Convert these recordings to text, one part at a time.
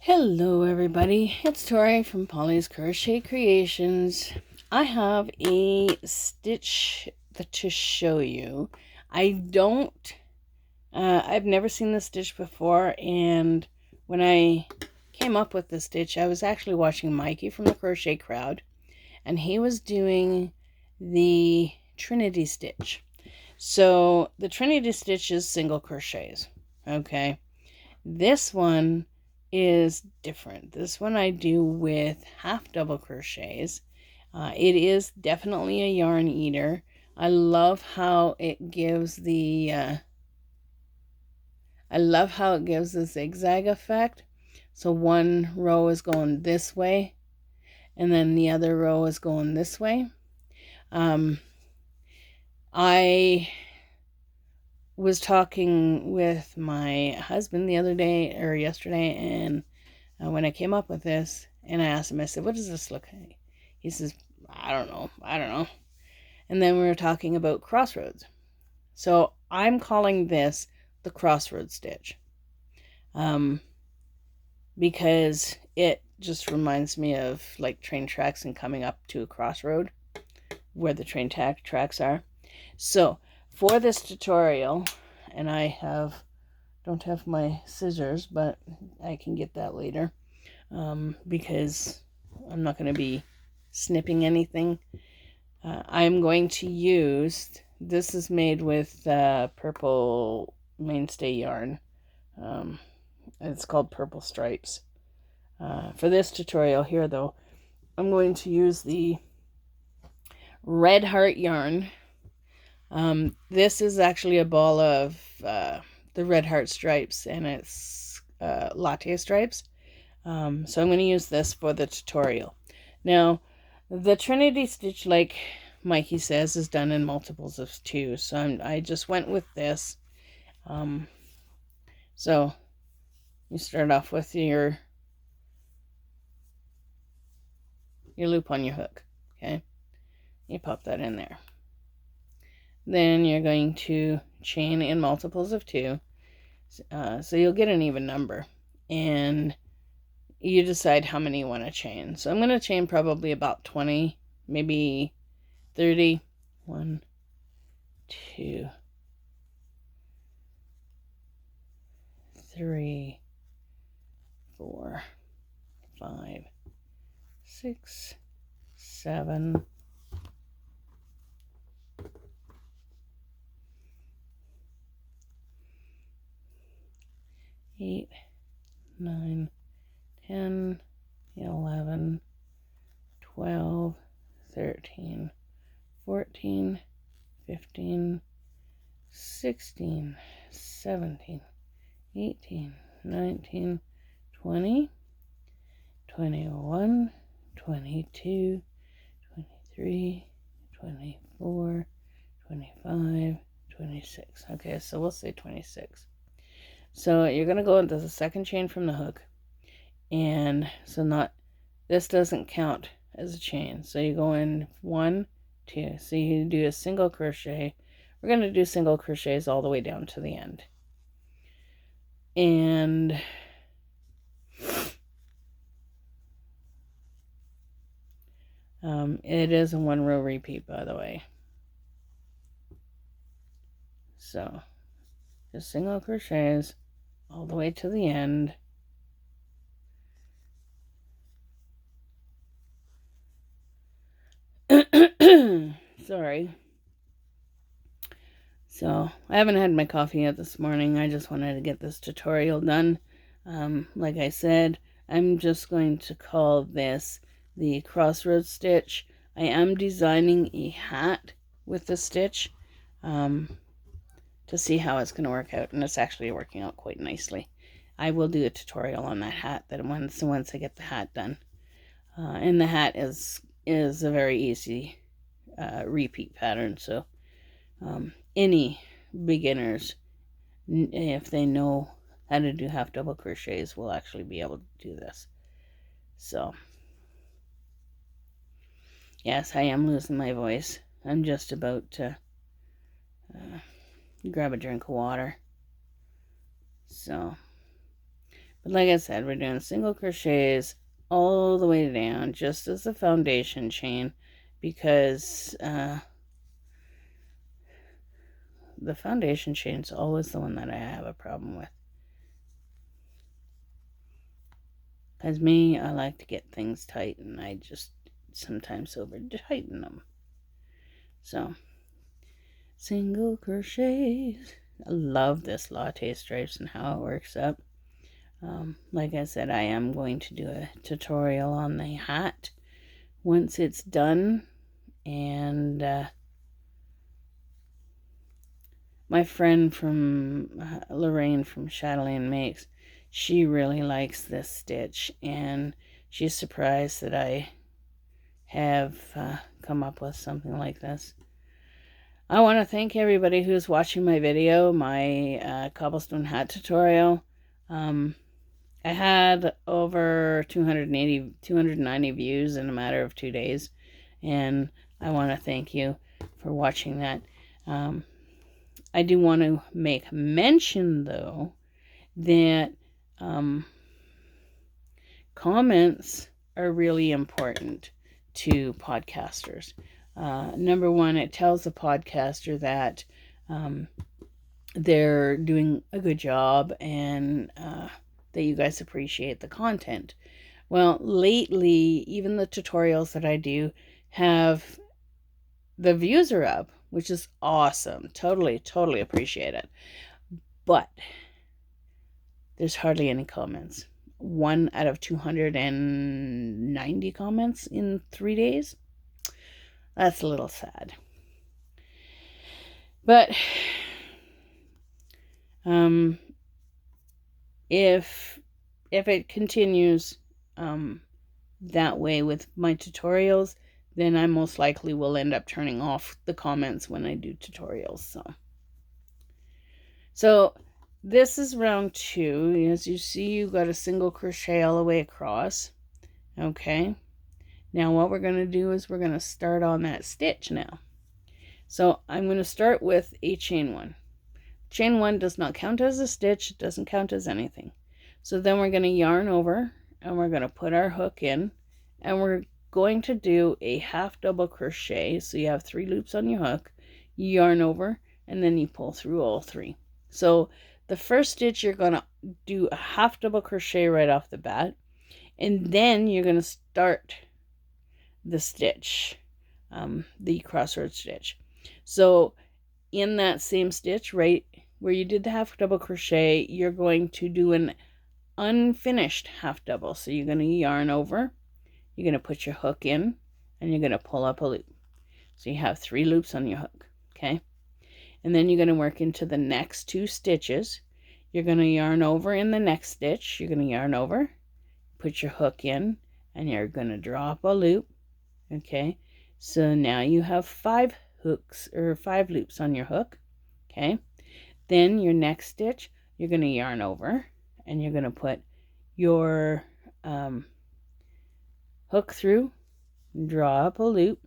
Hello everybody, it's Tori from Polly's Crochet Creations. I have a stitch to show you. I've never seen this stitch before, and when I came up with this stitch, I was actually watching Mikey from the Crochet Crowd, and he was doing the Trinity stitch. So the Trinity stitch is single crochets, okay? This one is different. This one I do with half double crochets. It is definitely a yarn eater. I love how it gives the zigzag effect. So one row is going this way, and then the other row is going this way. I was talking with my husband the other day or yesterday, and when I came up with this, and I asked him, I said, what does this look like? He says, I don't know. And then we were talking about crossroads. So I'm calling this the crossroads stitch, because it just reminds me of like train tracks and coming up to a crossroad where the train tracks are. So for this tutorial, and I don't have my scissors, but I can get that later, because I'm not going to be snipping anything. I'm going to use, this is made with purple mainstay yarn. It's called Purple Stripes. For this tutorial here, though, I'm going to use the Red Heart yarn. This is actually a ball of the Red Heart stripes, and it's latte stripes. So I'm going to use this for the tutorial. Now, the Trinity stitch, like Mikey says, is done in multiples of 2. So I just went with this. So you start off with your loop on your hook. Okay, you pop that in there. Then you're going to chain in multiples of 2. So you'll get an even number. And you decide how many you want to chain. So I'm going to chain probably about 20, maybe 30. 1, 2, 3, 4, 5, 6, 7, 8, 9, 10, 11, 12, 13, 14, 15, 16, 17, 18, 19, 20, 21, 22, 23, 24, 25, 26. Okay, so we'll say 26. So you're going to go into the second chain from the hook, and so this doesn't count as a chain. So you go in 1, 2. So you do a single crochet. We're going to do single crochets all the way down to the end. And it is a 1 row repeat, by the way. So just single crochets all the way to the end. Sorry. So I haven't had my coffee yet this morning. I just wanted to get this tutorial done. Like I said, I'm just going to call this the crossroads stitch. I am designing a hat with the stitch to see how it's going to work out, and it's actually working out quite nicely. I will do a tutorial on that hat once I get the hat done. And the hat is a very easy repeat pattern, so any beginners, if they know how to do half double crochets, will actually be able to do this. So yes, I am losing my voice. I'm just about to grab a drink of water. So But like I said, we're doing single crochets all the way down, just as a foundation chain, because the foundation chain is always the one that I have a problem with. Because me, I like to get things tight, and I just sometimes over tighten them. So, single crochets. I love this latte stripes and how it works up. Like I said, I am going to do a tutorial on the hat once it's done. And my friend from Lorraine from Chatelaine Makes, she really likes this stitch, and she's surprised that I have come up with something like this. I want to thank everybody who's watching my video, my cobblestone hat tutorial. I had over 290 views in a matter of 2 days, and I want to thank you for watching that. I do want to make mention, though, that comments are really important to podcasters. Number one, it tells the podcaster that they're doing a good job and that you guys appreciate the content. Well, lately, even the tutorials that I do have, the views are up, which is awesome. Totally appreciate it. But there's hardly any comments. 1 out of 290 comments in 3 days. That's a little sad. But if it continues that way with my tutorials, then I most likely will end up turning off the comments when I do tutorials. So this is round 2. As you see, you got a single crochet all the way across. Okay. Now what we're going to do is we're going to start on that stitch now. So I'm going to start with a chain 1. Chain 1 does not count as a stitch. It doesn't count as anything. So then we're going to yarn over, and we're going to put our hook in, and we're going to do a half double crochet. So you have 3 loops on your hook, you yarn over, and then you pull through all 3. So the first stitch, you're going to do a half double crochet right off the bat, and then you're going to start the stitch, the crossroad stitch. So in that same stitch, right where you did the half double crochet, you're going to do an unfinished half double. So you're going to yarn over, you're going to put your hook in, and you're going to pull up a loop. So you have 3 loops on your hook, okay? And then you're going to work into the next 2 stitches. You're going to yarn over in the next stitch. You're going to yarn over, put your hook in, and you're going to drop a loop, okay? So now you have 5 hooks or 5 loops on your hook, okay? Then your next stitch, you're going to yarn over, and you're going to put your hook through, draw up a loop,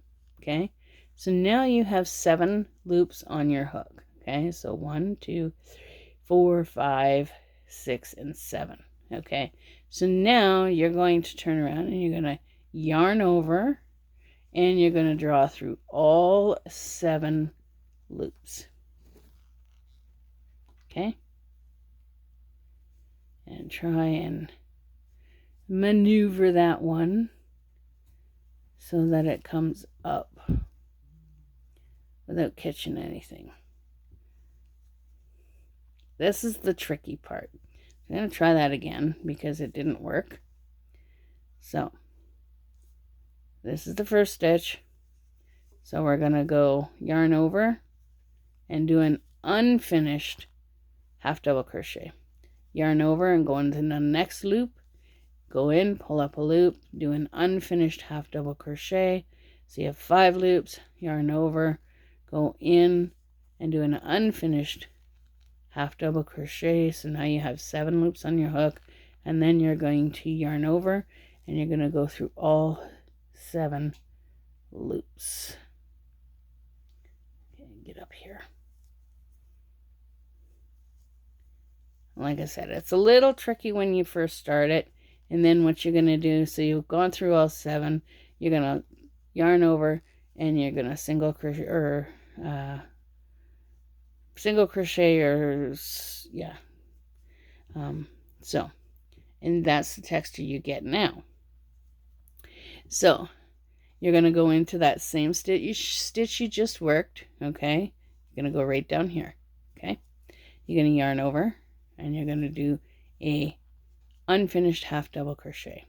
okay? So now you have 7 loops on your hook, okay? So 1, 2, 3, 4, 5, 6, and 7, okay? So now you're going to turn around and you're going to yarn over, and you're going to draw through all 7 loops, okay? And try and maneuver that one so that it comes up without catching anything. This is the tricky part. I'm going to try that again because it didn't work. So this is the first stitch. So we're going to go yarn over and do an unfinished half double crochet. Yarn over and go into the next loop. Go in, pull up a loop, do an unfinished half double crochet. So you have 5 loops, yarn over, go in and do an unfinished half double crochet. So now you have 7 loops on your hook, and then you're going to yarn over and you're going to go through all 7 loops. Okay, get up here. Like I said, it's a little tricky when you first start it. And then what you're going to do, so you've gone through all 7, you're going to yarn over and you're going to single crochet or yeah. So, and that's the texture you get now. So you're going to go into that same stitch you just worked, okay? You're going to go right down here, okay? You're going to yarn over and you're going to do a unfinished half double crochet.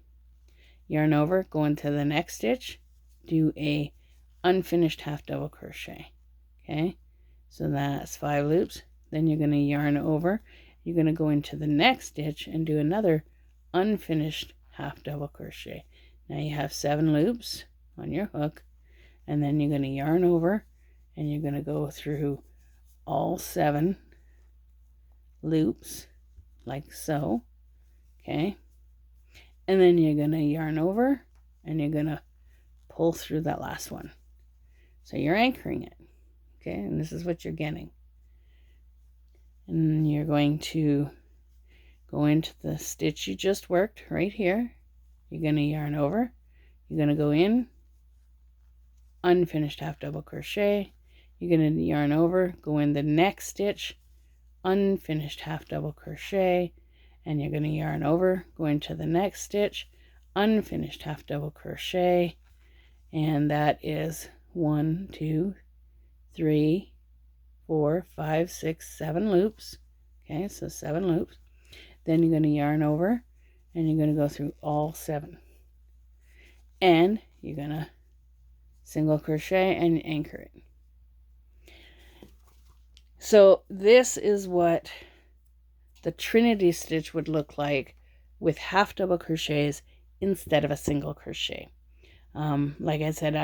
Yarn over, go into the next stitch, do a unfinished half double crochet, okay? So that's 5 loops. Then you're going to yarn over, you're going to go into the next stitch and do another unfinished half double crochet. Now you have 7 loops on your hook, and then you're going to yarn over and you're going to go through all 7 loops like so, okay? And then you're going to yarn over and you're going to pull through that last one. So you're anchoring it, okay? And this is what you're getting. And you're going to go into the stitch you just worked right here. You're going to yarn over. You're going to go in, unfinished half double crochet. You're going to yarn over, go in the next stitch, unfinished half double crochet, and you're going to yarn over, go into the next stitch, unfinished half double crochet, and that is 1, 2, 3, 4, 5, 6, 7 loops. Okay, so 7 loops. Then you're going to yarn over and you're going to go through all 7, and you're going to single crochet and anchor it. So this is what the Trinity stitch would look like with half double crochets instead of a single crochet. Like I said,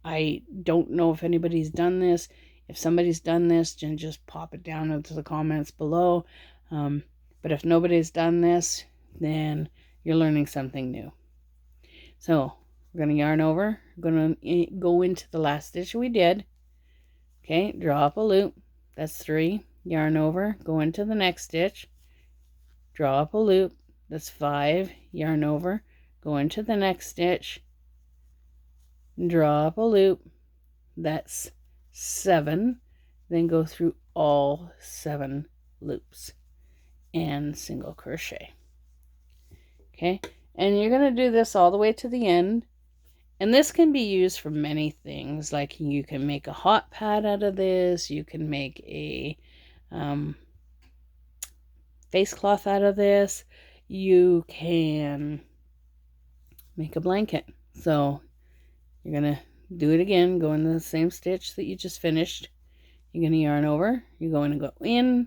I don't know if anybody's done this. If somebody's done this, then just pop it down into the comments below. But if nobody's done this, then you're learning something new. So we're going to yarn over, we're going to go into the last stitch we did. Okay, draw up a loop. That's 3. Yarn over, go into the next stitch, draw up a loop. That's 5. Yarn over, go into the next stitch, draw up a loop. That's 7. Then go through all 7 loops and single crochet. Okay, and you're going to do this all the way to the end. And this can be used for many things. Like you can make a hot pad out of this. You can make a face cloth out of this. You can make a blanket. So you're going to do it again. Go into the same stitch that you just finished. You're going to yarn over. You're going to go in,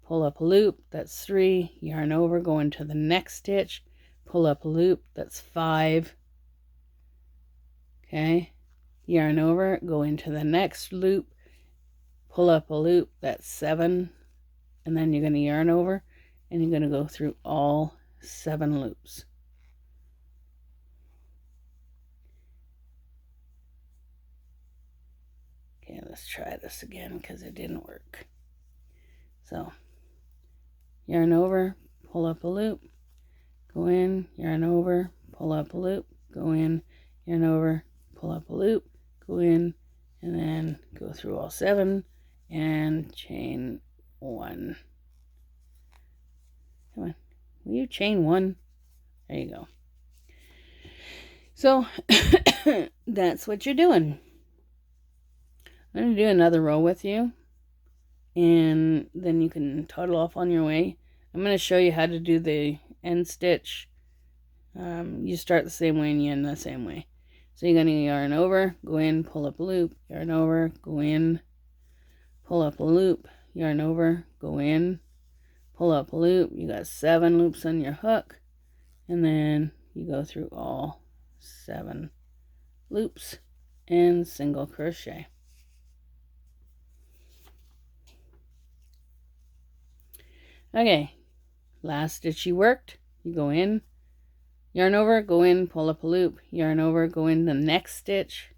pull up a loop. That's 3. Yarn over, go into the next stitch, pull up a loop. That's 5. Okay, yarn over, go into the next loop, pull up a loop. That's 7. And then you're going to yarn over and you're going to go through all 7 loops. Okay, let's try this again because it didn't work. So yarn over, pull up a loop, go in, yarn over, pull up a loop, go in, yarn over, pull up a loop, go in, and then go through all 7 and chain 1. Come on, will you chain 1? There you go. So that's what you're doing. I'm going to do another row with you, and then you can toddle off on your way. I'm going to show you how to do the end stitch. You start the same way and you end the same way. So you're going to yarn over, go in, pull up a loop, yarn over, go in, pull up a loop, yarn over, go in, pull up a loop. You got 7 loops on your hook, and then you go through all 7 loops and single crochet. Okay, last stitch you worked, you go in, yarn over, go in, pull up a loop, yarn over, go in the next stitch,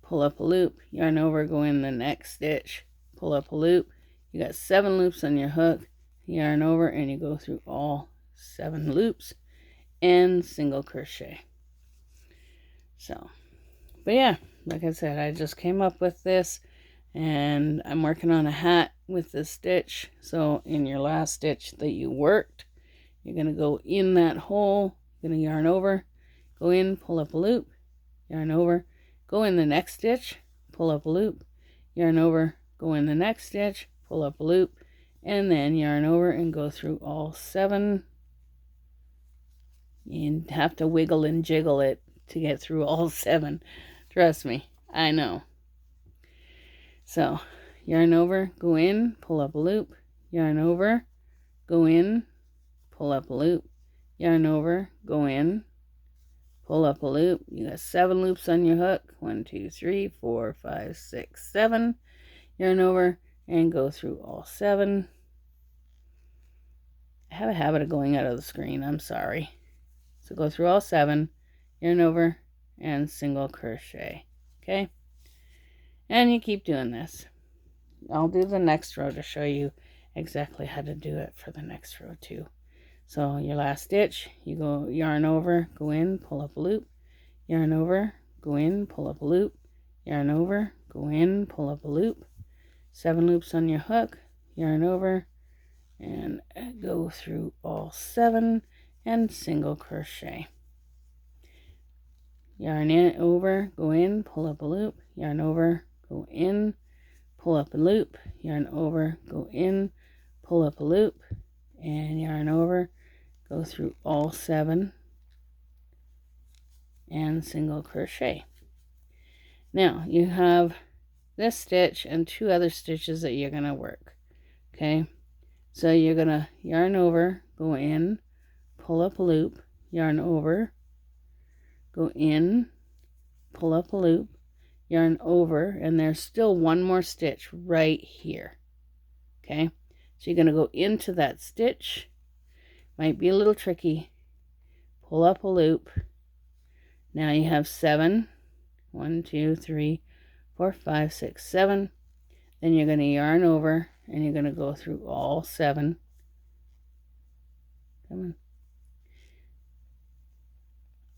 pull up a loop, yarn over, go in the next stitch, pull up a loop. You got 7 loops on your hook, yarn over, and you go through all 7 loops and single crochet. So, but yeah, like I said, I just came up with this, and I'm working on a hat with this stitch. So in your last stitch that you worked, you're going to go in that hole, you're going to yarn over, go in, pull up a loop, yarn over, go in the next stitch, pull up a loop, yarn over, go in the next stitch, pull up a loop, and then yarn over and go through all 7. You have to wiggle and jiggle it to get through all 7. Trust me, I know. So yarn over, go in, pull up a loop, yarn over, go in, pull up a loop, yarn over, go in, pull up a loop. You got 7 loops on your hook. 1, 2, 3, 4, 5, 6, 7. Yarn over and go through all 7. I have a habit of going out of the screen. I'm sorry. So go through all 7, yarn over, and single crochet. Okay? And you keep doing this. I'll do the next row to show you exactly how to do it for the next row too. So your last stitch, you go yarn over, go in, pull up a loop, yarn over, go in, pull up a loop, yarn over, go in, pull up a loop, 7 loops on your hook, yarn over, and go through all 7 and single crochet. Yarn in over, go in, pull up a loop, yarn over, go in, pull up a loop, yarn over, go in, pull up a loop, and yarn over, go through all 7 and single crochet. Now you have this stitch and 2 other stitches that you're going to work. Okay, so you're going to yarn over, go in, pull up a loop, yarn over, go in, pull up a loop, yarn over, and there's still 1 more stitch right here. Okay, so you're going to go into that stitch. Might be a little tricky. Pull up a loop. Now you have 7. 1, 2, 3, 4, 5, 6, 7. Then you're going to yarn over, and you're going to go through all 7. Come on.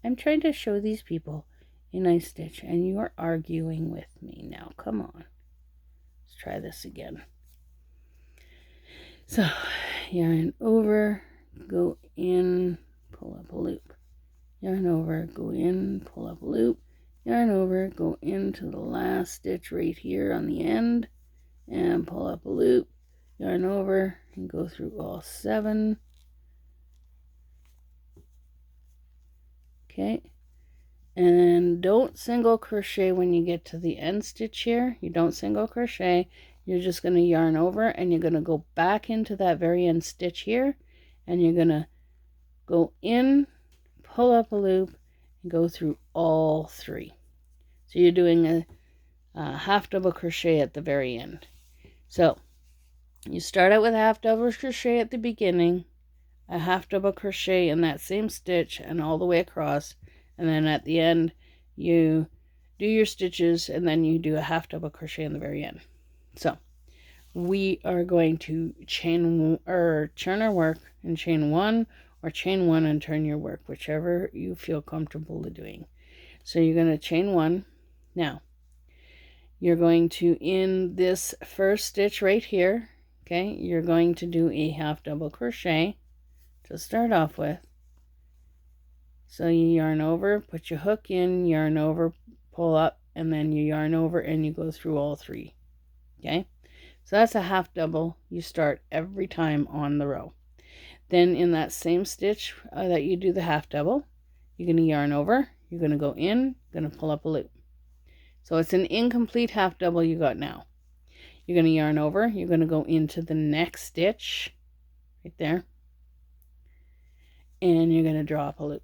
I'm trying to show these people a nice stitch, and you're arguing with me now. Come on. Let's try this again. So yarn over, go in, pull up a loop, yarn over, go in, pull up a loop, yarn over, go into the last stitch right here on the end, and pull up a loop, yarn over, and go through all 7. Okay, and don't single crochet when you get to the end stitch here. You don't single crochet. You're just going to yarn over, and you're going to go back into that very end stitch here, and you're going to go in, pull up a loop, and go through all 3. So you're doing a half double crochet at the very end. So you start out with a half double crochet at the beginning, a half double crochet in that same stitch and all the way across, and then at the end you do your stitches, and then you do a half double crochet in the very end. So we are going to chain or turn our work and chain 1, or chain 1 and turn your work, whichever you feel comfortable doing. So you're going to chain 1. Now you're going to, in this first stitch right here, okay, you're going to do a half double crochet to start off with. So you yarn over, put your hook in, yarn over, pull up, and then you yarn over and you go through all 3. Okay, so that's a half double you start every time on the row. Then in that same stitch that you do the half double, you're going to yarn over, you're going to go in, going to pull up a loop. So it's an incomplete half double you got now. You're going to yarn over, you're going to go into the next stitch right there, and you're going to draw up a loop.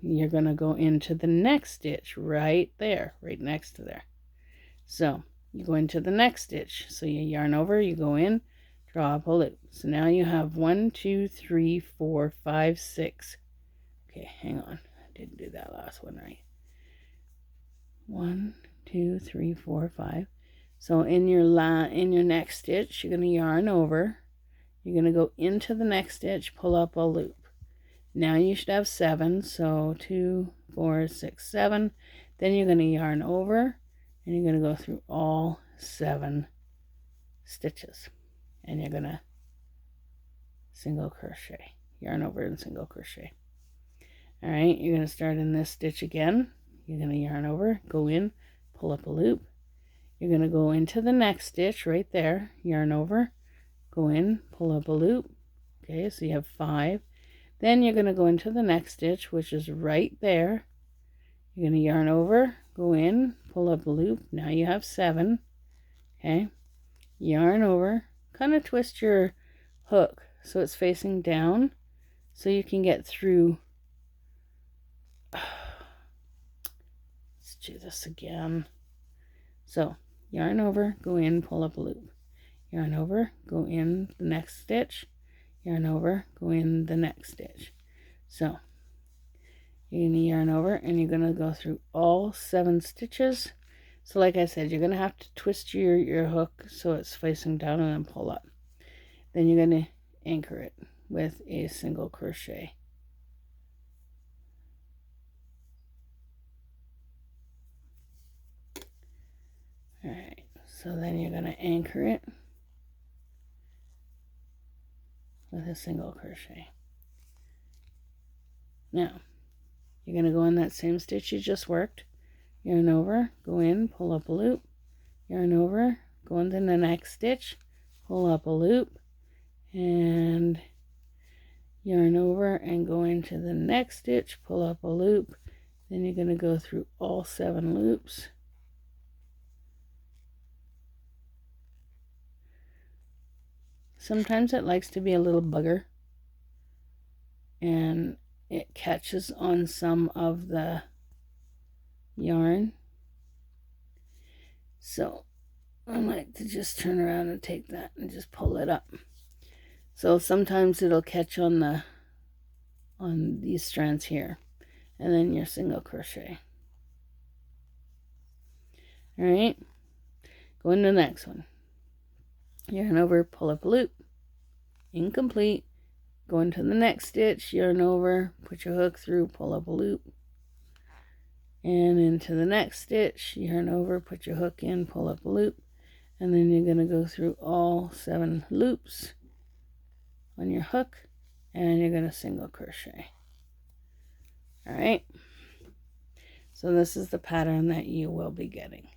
You're going to go into the next stitch right there, right next to there. So you go into the next stitch. So you yarn over, you go in, draw up a loop. So now you have 1, 2, 3, 4, 5, 6. Okay, hang on. I didn't do that last one right. 1, 2, 3, 4, 5. So in your next stitch, you're going to yarn over, You're going to go into the next stitch, pull up a loop. Now you should have 7, so 2, 4, 6, 7. Then you're going to yarn over, and you're going to go through all 7 stitches, and you're going to single crochet, yarn over and single crochet. All right, you're going to start in this stitch again. You're going to yarn over, go in, pull up a loop. You're going to go into the next stitch right there, yarn over, go in, pull up a loop. Okay, so you have 5. Then you're going to go into the next stitch, which is right there. You're going to yarn over, go in, pull up a loop. Now you have 7. Okay, yarn over, kind of twist your hook so it's facing down so you can get through. Let's do this again. So yarn over, go in, pull up a loop. Yarn over, go in the next stitch. Yarn over, go in the next stitch. So you're going to yarn over and you're going to go through all 7 stitches. So like I said, you're going to have to twist your hook so it's facing down and then pull up. Then you're going to anchor it with a single crochet. All right, so then you're going to anchor it with a single crochet. Now you're going to go in that same stitch you just worked, yarn over, go in, pull up a loop, yarn over, go into the next stitch, pull up a loop, and yarn over and go into the next stitch, pull up a loop. Then you're going to go through all 7 loops. Sometimes it likes to be a little bugger and it catches on some of the yarn. So I like to just turn around and take that and just pull it up. So sometimes it'll catch on these strands here, and then your single crochet. All right, go into the next one. Yarn over, pull up a loop, incomplete. Go into the next stitch, yarn over, put your hook through, pull up a loop, and into the next stitch, yarn over, put your hook in, pull up a loop, and then you're going to go through all 7 loops on your hook, and you're going to single crochet. All right, so this is the pattern that you will be getting.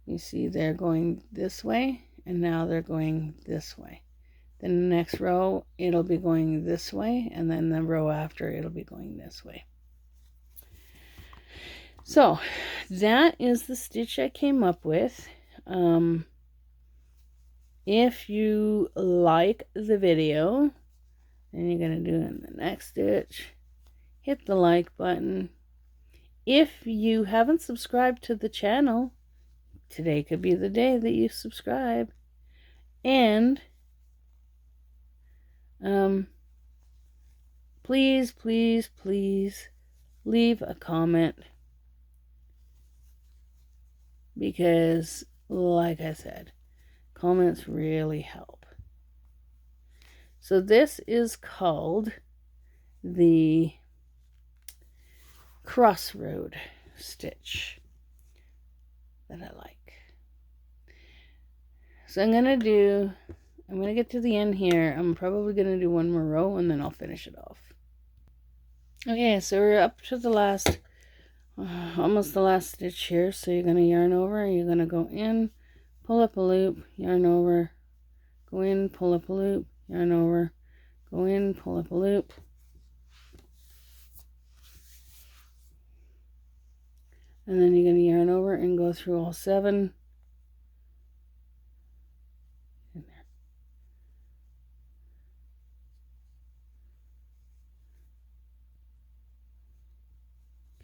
You see they're going this way, and now they're going this way. Then the next row it'll be going this way, and then the row after it'll be going this way. So that is the stitch I came up with. If you like the video, then you're going to do in the next stitch, hit the like button. If you haven't subscribed to the channel, today could be the day that you subscribe. And please, please, please leave a comment, because like I said, comments really help. So this is called the crossroad stitch that I like. So I'm going to get to the end here. I'm probably going to do one more row and then I'll finish it off. Okay, so we're up to the last, almost the last stitch here. So you're going to yarn over, you're going to go in, pull up a loop, yarn over, go in, pull up a loop, yarn over, go in, pull up a loop. And then you're going to yarn over and go through all 7. In there.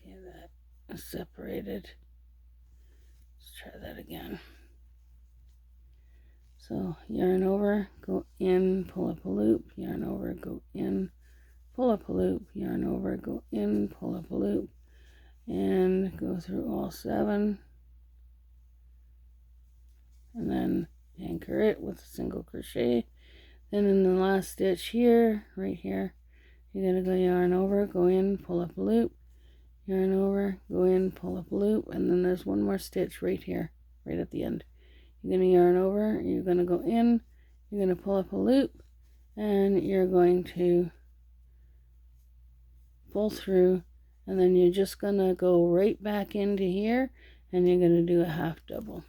Okay, that is separated. Let's try that again. So yarn over, go in, pull up a loop, yarn over, go in, pull up a loop, yarn over, go in, pull up a loop, and go through all 7, and then anchor it with a single crochet. Then in the last stitch here, right here, you're going to go yarn over, go in, pull up a loop, yarn over, go in, pull up a loop, and then there's one more stitch right here, right at the end. You're going to yarn over, you're going to go in, you're going to pull up a loop, and you're going to pull through, and then you're just going to go right back into here, and you're going to do a half double.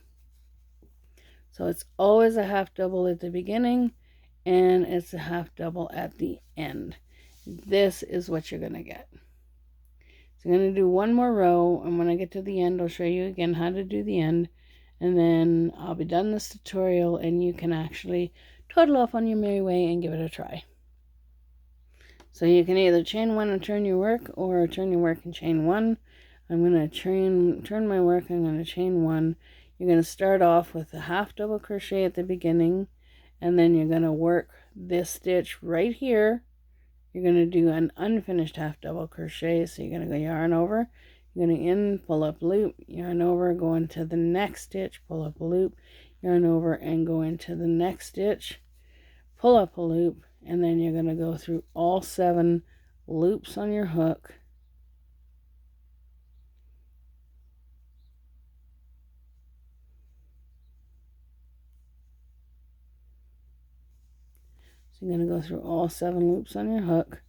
So it's always a half double at the beginning, and it's a half double at the end. This is what you're going to get. So I'm going to do one more row, and when I get to the end, I'll show you again how to do the end, and then I'll be done this tutorial, and you can actually toddle off on your merry way and give it a try. So you can either chain one and turn your work, or turn your work and chain one. I'm going to turn my work, I'm going to chain one. You're going to start off with a half double crochet at the beginning, and then you're going to work this stitch right here. You're going to do an unfinished half double crochet, so you're going to go yarn over, you're going to in, pull up loop, yarn over, go into the next stitch, pull up a loop, yarn over, and go into the next stitch, pull up a loop, and then you're going to go through all 7 loops on your hook. So you're going to go through all 7 loops on your hook,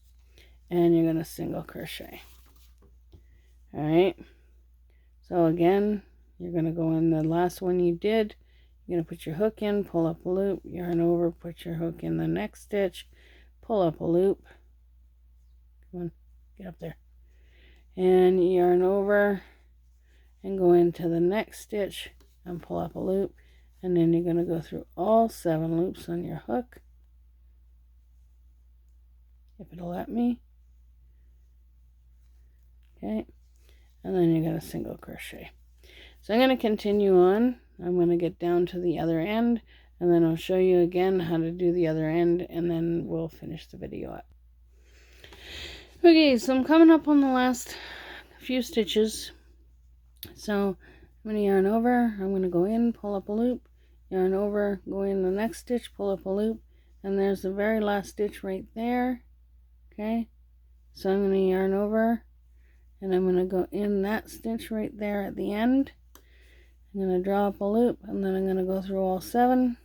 and you're going to single crochet. Alright, so again, you're going to go in the last one you did, you're going to put your hook in, pull up a loop, yarn over, put your hook in the next stitch, pull up a loop, come on, get up there, and yarn over, and go into the next stitch, and pull up a loop, and then you're going to go through all 7 loops on your hook, if it'll let me. Okay, and then you're going to single crochet. So I'm going to continue on. I'm going to get down to the other end, and then I'll show you again how to do the other end, and then we'll finish the video up. Okay, so I'm coming up on the last few stitches. So I'm going to yarn over, I'm going to go in, pull up a loop, yarn over, go in the next stitch, pull up a loop, and there's the very last stitch right there. Okay, so I'm going to yarn over, and I'm going to go in that stitch right there at the end. I'm going to draw up a loop, and then I'm going to go through all 7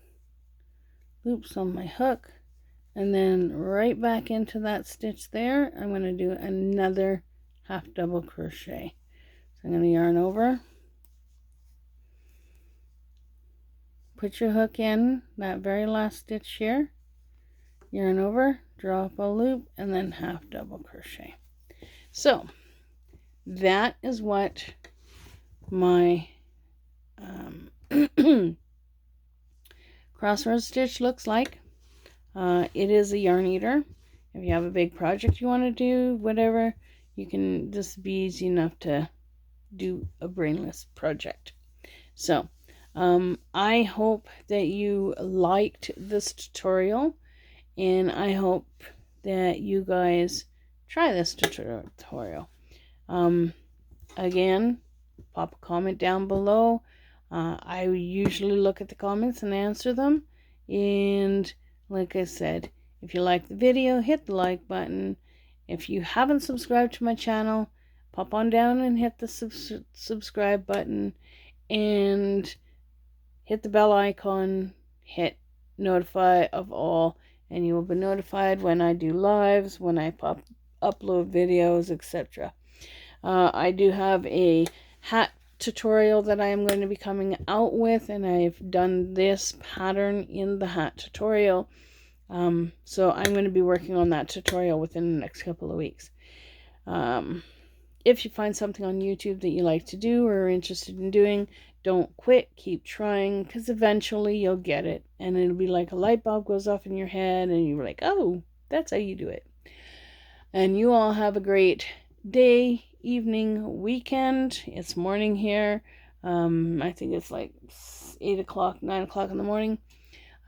loops on my hook, and then right back into that stitch there, I'm going to do another half double crochet. So I'm going to yarn over, put your hook in that very last stitch here, yarn over, draw up a loop, and then half double crochet. So that is what my crossroads stitch looks like. It is a yarn eater. If you have a big project you want to do, whatever, you can, this be easy enough to do a brainless project. So I hope that you liked this tutorial, and I hope that you guys try this tutorial. Again, pop a comment down below. I usually look at the comments and answer them, and like I said, if you like the video, hit the like button. If you haven't subscribed to my channel, pop on down and hit the subscribe button, and hit the bell icon, hit notify of all, and you will be notified when I do lives, when I upload videos, etc. I do have a hat tutorial that I am going to be coming out with, and I've done this pattern in the hat tutorial. So I'm going to be working on that tutorial within the next couple of weeks. If you find something on YouTube that you like to do or are interested in doing, don't quit, keep trying, because eventually you'll get it, and it'll be like a light bulb goes off in your head, and you're like, oh, that's how you do it. And you all have a great day, evening, weekend. It's morning here. I think it's like 8 o'clock, 9 o'clock in the morning.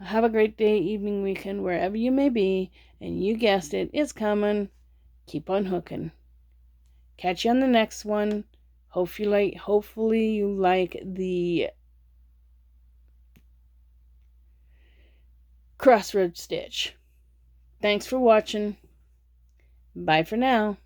Have a great day, evening, weekend, wherever you may be. And you guessed it, it's coming. Keep on hooking. Catch you on the next one. Hopefully you like the crossroad stitch. Thanks for watching. Bye for now.